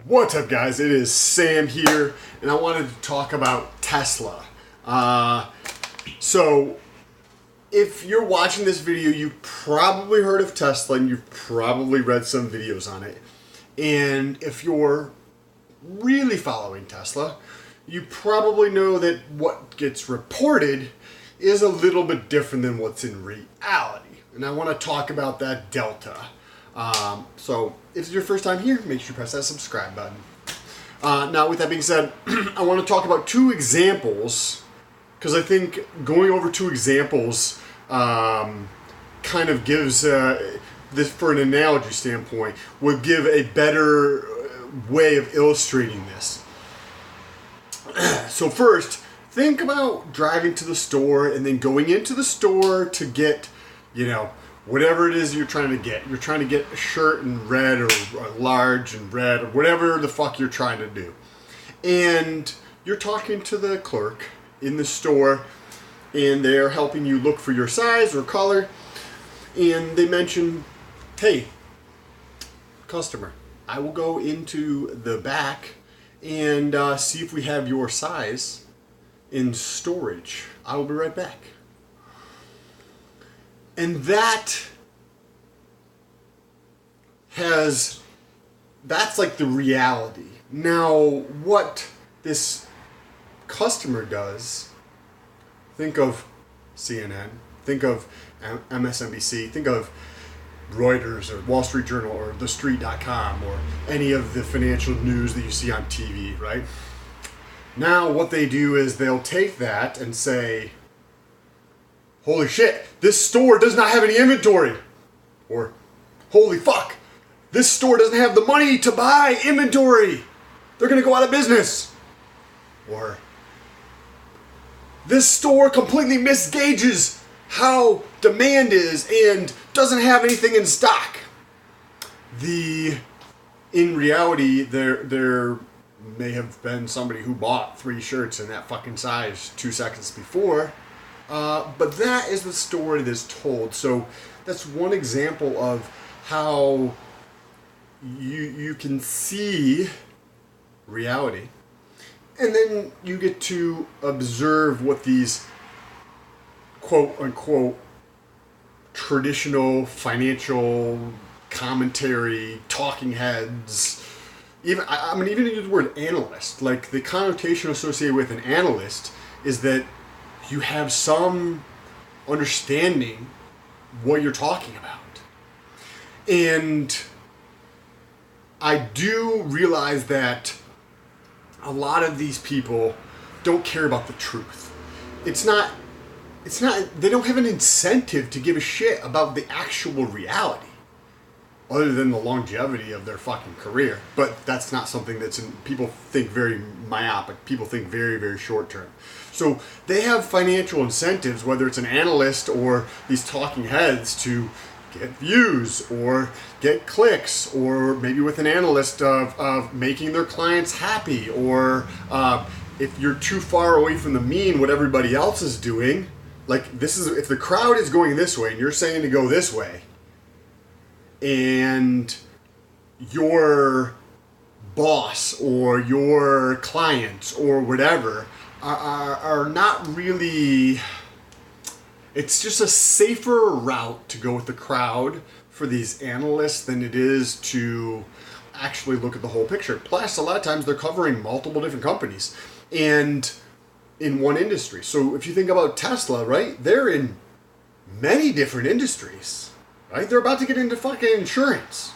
What's up, guys? It is Sam here, and I wanted to talk about Tesla. So, if you're watching this video, you've probably heard of Tesla, and you've probably read some videos on it. And if you're really following Tesla, you probably know that what gets reported is a little bit different than what's in reality. And I want to talk about that delta. So if it's your first time here, make sure you press that subscribe button. Now, with that being said, I want to talk about two examples, because I think going over two examples kind of gives, this for an analogy standpoint, would give a better way of illustrating this. So first, think about driving to the store and then going into the store to get, whatever it is you're trying to get. You're trying to get a shirt in red or large and red or whatever the fuck you're trying to do. And you're talking to the clerk in the store and they're helping you look for your size or color. And they mention, hey, customer, I will go into the back and see if we have your size in storage. I will be right back. And that's like the reality. Now, what this customer does, think of CNN, think of MSNBC, think of Reuters or Wall Street Journal or TheStreet.com or any of the financial news that you see on TV, right? Now, what they do is they'll take that and say, holy shit, this store does not have any inventory. Or, holy fuck, this store doesn't have the money to buy inventory. They're going to go out of business. Or, this store completely misgauges how demand is and doesn't have anything in stock. In reality, there may have been somebody who bought 3 shirts in that fucking size 2 seconds before. But that is the story that's told. So that's one example of how you can see reality. And then you get to observe what these quote unquote traditional financial commentary talking heads, even use the word analyst. Like, the connotation associated with an analyst is that you have some understanding what you're talking about. And I do realize that a lot of these people don't care about the truth. It's not, they don't have an incentive to give a shit about the actual reality, other than the longevity of their fucking career. But that's not something people think very myopic. People think very, very short term. So they have financial incentives, whether it's an analyst or these talking heads, to get views or get clicks, or maybe with an analyst of making their clients happy, or if you're too far away from the mean, what everybody else is doing. Like, if the crowd is going this way and you're saying to go this way, and your boss or your clients or whatever are not really, it's just a safer route to go with the crowd for these analysts than it is to actually look at the whole picture. Plus, a lot of times they're covering multiple different companies and in one industry. So if you think about Tesla, right, they're in many different industries. Right? They're about to get into fucking insurance,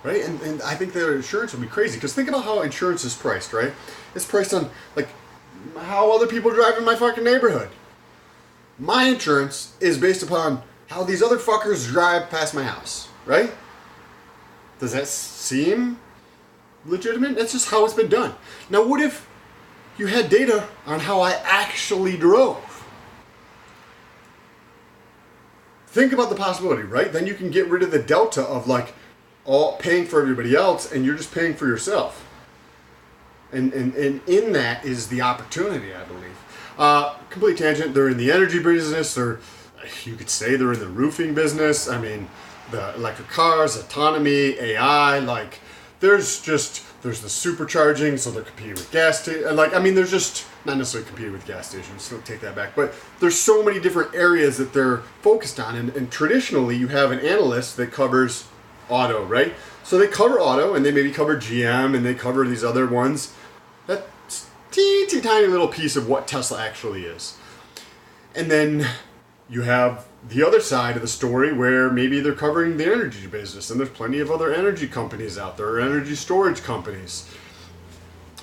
right? And I think their insurance will be crazy, because think about how insurance is priced, right? It's priced on, like, how other people drive in my fucking neighborhood. My insurance is based upon how these other fuckers drive past my house, right? Does that seem legitimate? That's just how it's been done. Now, what if you had data on how I actually drove? Think about the possibility, right? Then you can get rid of the delta of, like, all paying for everybody else and you're just paying for yourself. And in that is the opportunity, I believe. Complete tangent. They're in the energy business. You could say they're in the roofing business. I mean, the electric cars, autonomy, AI, like, there's just There's the supercharging, so they're competing with gas stations. There's just not necessarily competing with gas stations. So take that back. But there's so many different areas that they're focused on, and traditionally you have an analyst that covers auto, right? So they cover auto, and they maybe cover GM, and they cover these other ones. That's teeny tiny little piece of what Tesla actually is. And then you have the other side of the story where maybe they're covering the energy business, and there's plenty of other energy companies out there, energy storage companies.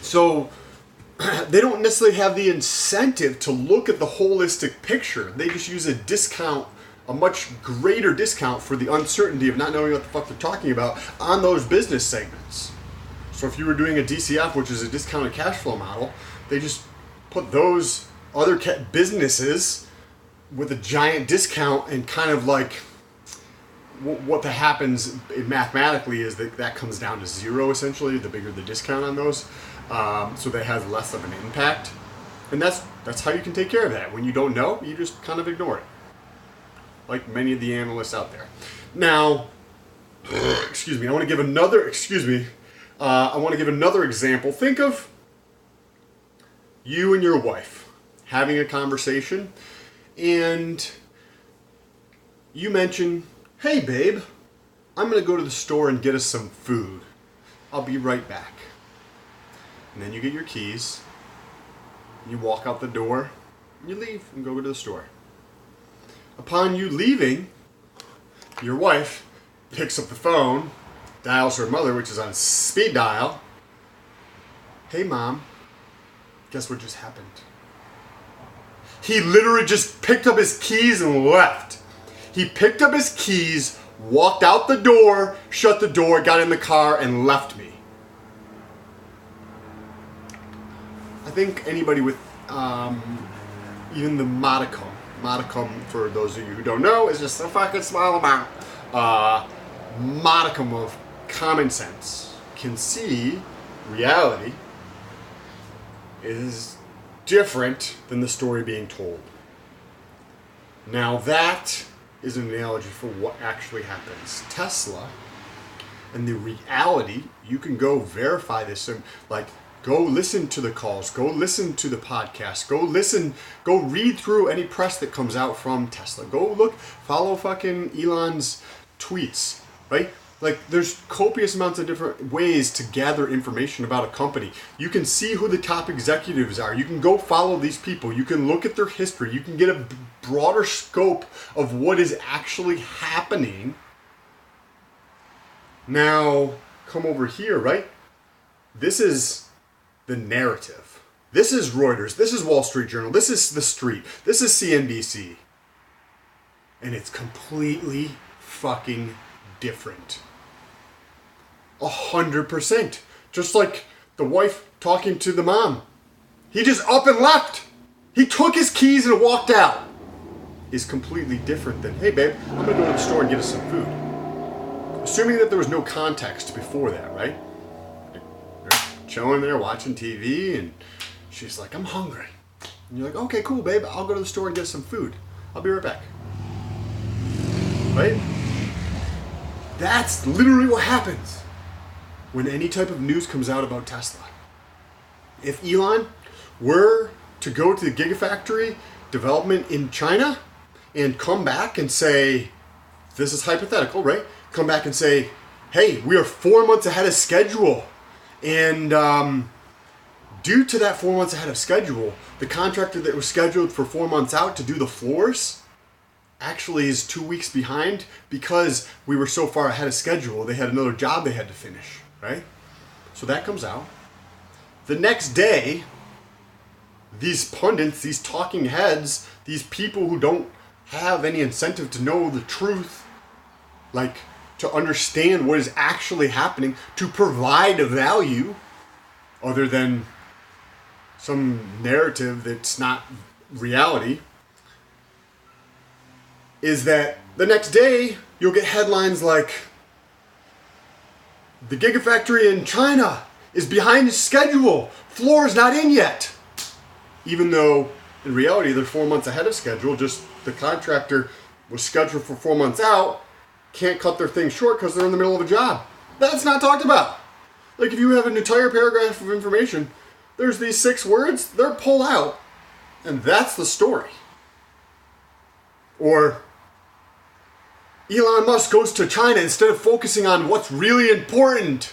So they don't necessarily have the incentive to look at the holistic picture. They just use a discount, a much greater discount for the uncertainty of not knowing what the fuck they're talking about on those business segments. So if you were doing a DCF, which is a discounted cash flow model, they just put those other businesses with a giant discount, and kind of like what happens mathematically is that comes down to zero essentially, the bigger the discount on those. So that has less of an impact. And that's how you can take care of that. When you don't know, you just kind of ignore it. Like many of the analysts out there. Now, excuse me, I want to give another example. Think of you and your wife having a conversation, and you mention, hey babe, I'm going to go to the store and get us some food. I'll be right back. And then you get your keys, you walk out the door, and you leave and go to the store. Upon you leaving, your wife picks up the phone, dials her mother, which is on speed dial. Hey mom, guess what just happened? He literally just picked up his keys and left. He picked up his keys, walked out the door, shut the door, got in the car, and left me. I think anybody with even the modicum for those of you who don't know, is just a fucking small amount, modicum of common sense can see reality is different than the story being told. Now that is an analogy for what actually happens. Tesla and the reality, you can go verify this, and go listen to the calls, go listen to the podcast, go read through any press that comes out from Tesla. Go follow fucking Elon's tweets, right? There's copious amounts of different ways to gather information about a company. You can see who the top executives are. You can go follow these people. You can look at their history. You can get a broader scope of what is actually happening. Now, come over here, right? This is the narrative. This is Reuters. This is Wall Street Journal. This is The Street. This is CNBC. And it's completely fucking different. 100%. Just like the wife talking to the mom. He just up and left. He took his keys and walked out. Is completely different than, hey babe, I'm going to go to the store and get us some food. Assuming that there was no context before that, right? They're chilling there watching TV, and she's like, I'm hungry. And you're like, okay, cool, babe. I'll go to the store and get some food. I'll be right back. Right? That's literally what happens when any type of news comes out about Tesla. If Elon were to go to the Gigafactory development in China and come back and say, this is hypothetical, right? Come back and say, hey, we are 4 months ahead of schedule. And due to that 4 months ahead of schedule, the contractor that was scheduled for 4 months out to do the floors actually is 2 weeks behind because we were so far ahead of schedule. They had another job they had to finish, right? So that comes out. The next day, these pundits, these talking heads, these people who don't have any incentive to know the truth, to understand what is actually happening, to provide a value other than some narrative that's not reality, is that the next day you'll get headlines like, the Gigafactory in China is behind schedule, floor is not in yet. Even though in reality they're 4 months ahead of schedule, just the contractor was scheduled for 4 months out, can't cut their thing short because they're in the middle of a job. That's not talked about. Like if you have an entire paragraph of information, there's these 6 words, they're pulled out, and that's the story. Or Elon Musk goes to China instead of focusing on what's really important.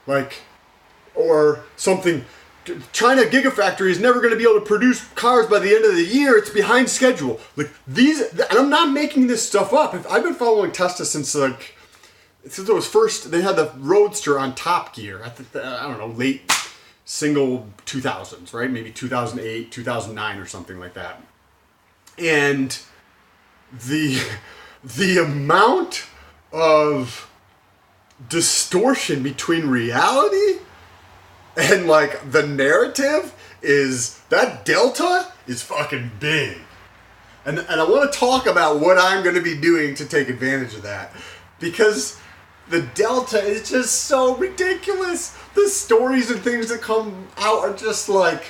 Like, or something, China Gigafactory is never going to be able to produce cars by the end of the year. It's behind schedule. Like these, and I'm not making this stuff up. I've been following Tesla since it was first, they had the Roadster on Top Gear. I don't know, late single 2000s, right? Maybe 2008, 2009 or something like that. And the amount of distortion between reality and like the narrative is, that delta is fucking big. And I want to talk about what I'm going to be doing to take advantage of that, because the delta is just so ridiculous. The stories and things that come out are just like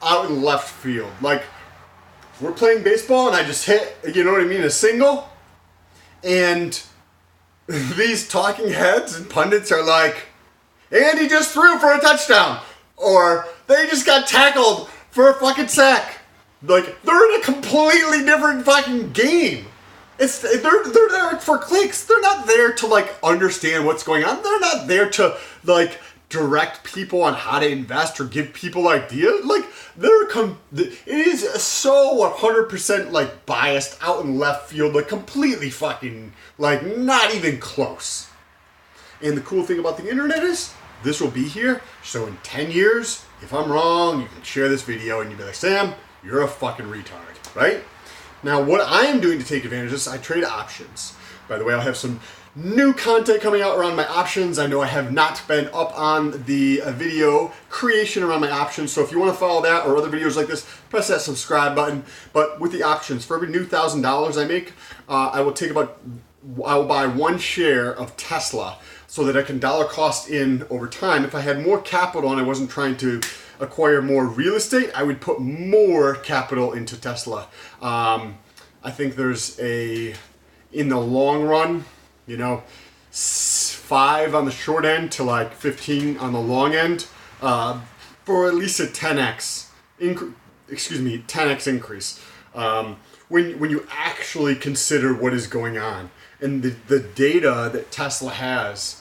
out in left field. Like, we're playing baseball and I just hit, you know what I mean, a single. And these talking heads and pundits are like, and he just threw for a touchdown. Or they just got tackled for a fucking sack. Like, they're in a completely different fucking game. They're there for clicks. They're not there to like understand what's going on. They're not there to like direct people on how to invest or give people ideas. Like it is so 100% like biased, out in left field, like completely fucking like not even close. And the cool thing about the internet is this will be here. So in 10 years, if I'm wrong, you can share this video and you'll be like, Sam, you're a fucking retard, right? Now, what I am doing to take advantage of this, I trade options. By the way, I'll have some new content coming out around my options. I know I have not been up on the video creation around my options, so if you want to follow that or other videos like this, press that subscribe button. But with the options, for every new $1,000 I make, I will buy 1 share of Tesla so that I can dollar cost in over time. If I had more capital and I wasn't trying to acquire more real estate, I would put more capital into Tesla. I think there's in the long run, 5 on the short end to like 15 on the long end, for at least a 10x 10x increase. When you actually consider what is going on and the data that Tesla has,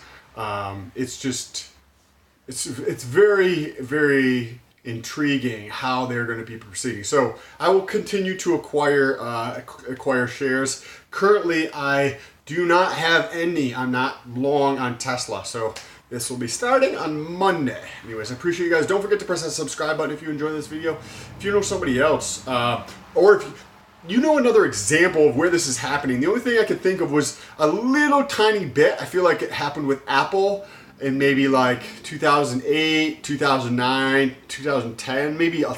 it's very, very intriguing how they're going to be proceeding. So I will continue to acquire shares. Currently, I do not have any. I'm not long on Tesla. So this will be starting on Monday. Anyways, I appreciate you guys. Don't forget to press that subscribe button if you enjoy this video. If you know somebody else, or if you know another example of where this is happening. The only thing I could think of was a little tiny bit. I feel like it happened with Apple in maybe like 2008, 2009, 2010, maybe a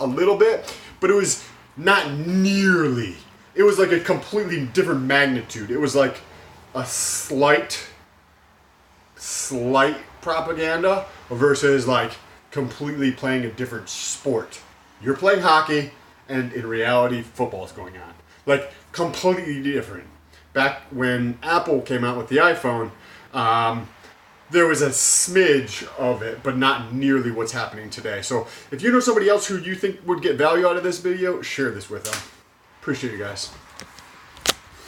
little bit, but it was not nearly. It was like a completely different magnitude. It was like a slight propaganda versus like completely playing a different sport. You're playing hockey, and in reality, football is going on. Like, completely different. Back when Apple came out with the iPhone, there was a smidge of it, but not nearly what's happening today. So if you know somebody else who you think would get value out of this video, share this with them. Appreciate you guys.